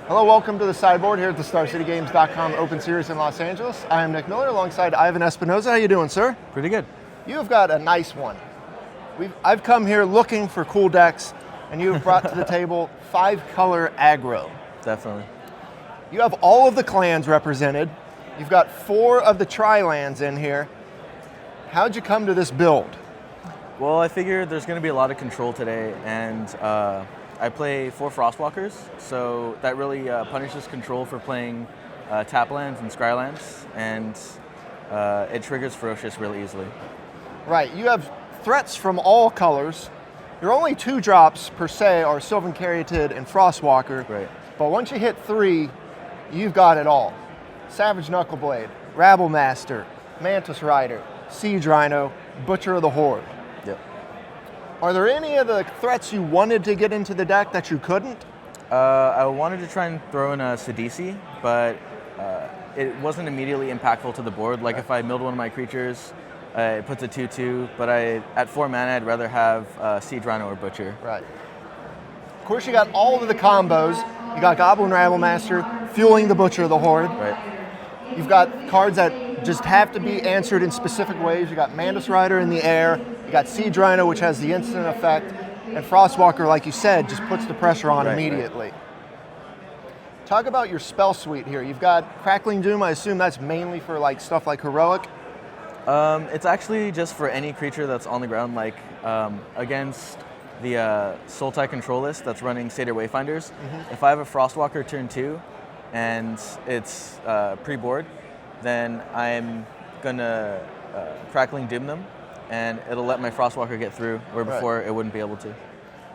Hello, welcome to the sideboard here at the StarCityGames.com Open Series in Los Angeles. I am Nick Miller alongside Ivan Espinosa. How you doing, sir? Pretty good. You've got a nice one. I've come here looking for cool decks, and you have brought to the table 5-color aggro. Definitely. You have all of the clans represented. You've got 4 of the tri-lands in here. How'd you come to this build? Well, I figured there's going to be a lot of control today, and I play 4 Frostwalkers, so that really punishes control for playing tap lands and scry lands, and it triggers Ferocious really easily. Right, you have threats from all colors. Your only 2 drops per se are Sylvan Caryatid and Frostwalker. Right. But once you hit 3, you've got it all. Savage Knuckleblade, Rabblemaster, Mantis Rider, Siege Rhino, Butcher of the Horde. Yep. Are there any of the threats you wanted to get into the deck that you couldn't? I wanted to try and throw in a Sidisi, but it wasn't immediately impactful to the board. Like if I milled one of my creatures, it puts a 2/2, but at 4 mana, I'd rather have Siege Rhino or Butcher. Right. Of course, you got all of the combos. You got Goblin Rabblemaster fueling the Butcher of the Horde. Right. You've got cards that just have to be answered in specific ways. You got Mantis Rider in the air. You got Siege Rhino, which has the instant effect. And Frostwalker, like you said, just puts the pressure on immediately. Right. Talk about your spell suite here. You've got Crackling Doom. I assume that's mainly for like stuff like Heroic. It's actually just for any creature that's on the ground, like against the Sultai control list that's running Satyr Wayfinders. Mm-hmm. If I have a Frostwalker turn 2 and it's pre-board, then I'm gonna Crackling Doom them, and it'll let my Frostwalker get through, where before it wouldn't be able to.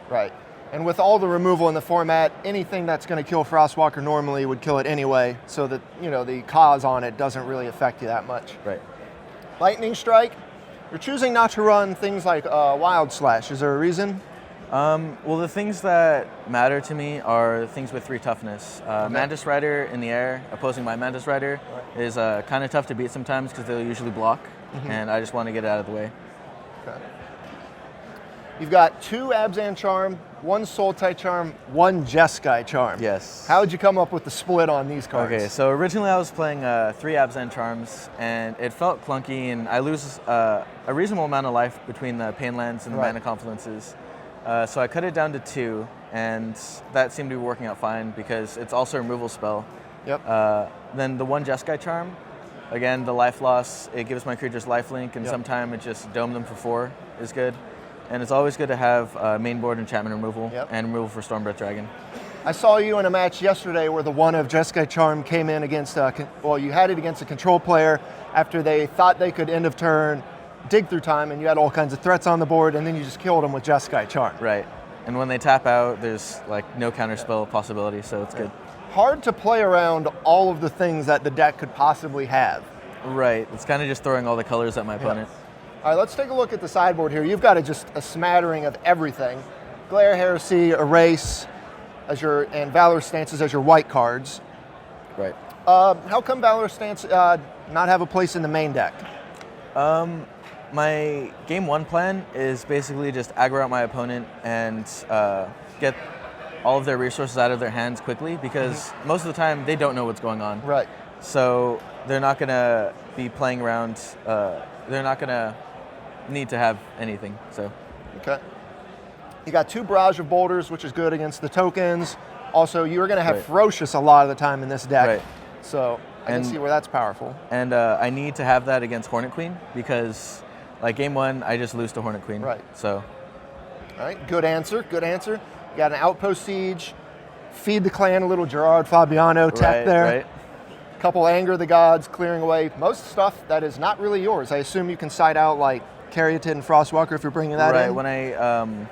Right. And with all the removal in the format, anything that's going to kill Frostwalker normally would kill it anyway, so that the cause on it doesn't really affect you that much. Right. Lightning Strike. You're choosing not to run things like Wild Slash. Is there a reason? Well, the things that matter to me are things with 3 toughness. Mantis Rider in the air, opposing my Mantis Rider, is kind of tough to beat sometimes because they'll usually block, and I just want to get it out of the way. Okay. You've got 2 Abzan Charm, 1 Sultai Charm, 1 Jeskai Charm. Yes. How did you come up with the split on these cards? Okay, so originally I was playing 3 Abzan Charms, and it felt clunky, and I lose a reasonable amount of life between the Pain Lands and the Mana Confluences. So I cut it down to 2, and that seemed to be working out fine because it's also a removal spell. Yep. Then the 1 Jeskai Charm, again, the life loss, it gives my creatures lifelink, and sometimes it just dome them for 4 is good. And it's always good to have main board enchantment removal and removal for Stormbreath Dragon. I saw you in a match yesterday where the one of Jeskai Charm came in against, you had it against a control player after they thought they could end of turn, dig through time, and you had all kinds of threats on the board, and then you just killed them with Jeskai Charm. Right. And when they tap out, there's like no counterspell possibility, so it's good. Hard to play around all of the things that the deck could possibly have. Right. It's kind of just throwing all the colors at my opponent. All right, let's take a look at the sideboard here. You've got just a smattering of everything. Glare, Heresy, Erase, and Valor Stances as your white cards. Right. How come Valor Stance not have a place in the main deck? My game 1 plan is basically just aggro out my opponent and get all of their resources out of their hands quickly, because most of the time they don't know what's going on. Right. So they're not going to be playing around. They're not going to need to have anything. So. Okay. You got 2 Barrage of Boulders, which is good against the tokens. Also, you're going to have Ferocious a lot of the time in this deck. Right. So I can see where that's powerful. And I need to have that against Hornet Queen because, like, game 1, I just lose to Hornet Queen. Right. So. All right. Good answer. Good answer. You got an Outpost Siege. Feed the Clan, a little Gerard Fabiano tech there. Right. Couple Anger the Gods, clearing away most stuff that is not really yours. I assume you can side out like Caryatid and Frostwalker if you're bringing that in. Right.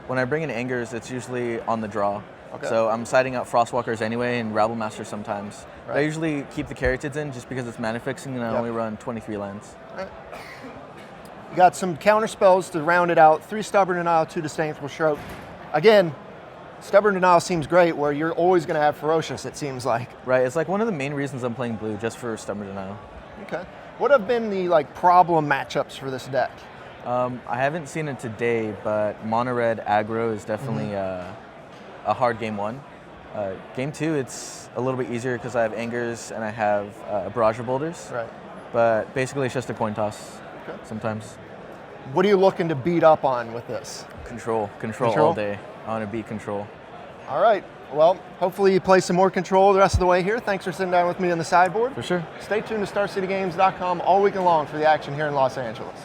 When I bring in Angers, it's usually on the draw. Okay. So I'm siding out Frostwalkers anyway and Rabblemaster sometimes. Right. I usually keep the Caryatids in just because it's mana fixing, and I only run 23 lands. Right. You got some counter spells to round it out. 3 Stubborn Denial, 2 Disdainful Stroke. Again, Stubborn Denial seems great, where you're always going to have Ferocious, it seems like. Right, it's like one of the main reasons I'm playing blue, just for Stubborn Denial. Okay. What have been the problem matchups for this deck? I haven't seen it today, but mono red aggro is definitely a hard game 1. Game 2, it's a little bit easier because I have angers and I have barrage boulders. Right. But basically, it's just a coin toss. Okay. Sometimes. What are you looking to beat up on with this? Control Control? all day. I want to beat control. All right. Well, hopefully you play some more control the rest of the way here. Thanks for sitting down with me on the sideboard. For sure. Stay tuned to StarCityGames.com all weekend long for the action here in Los Angeles.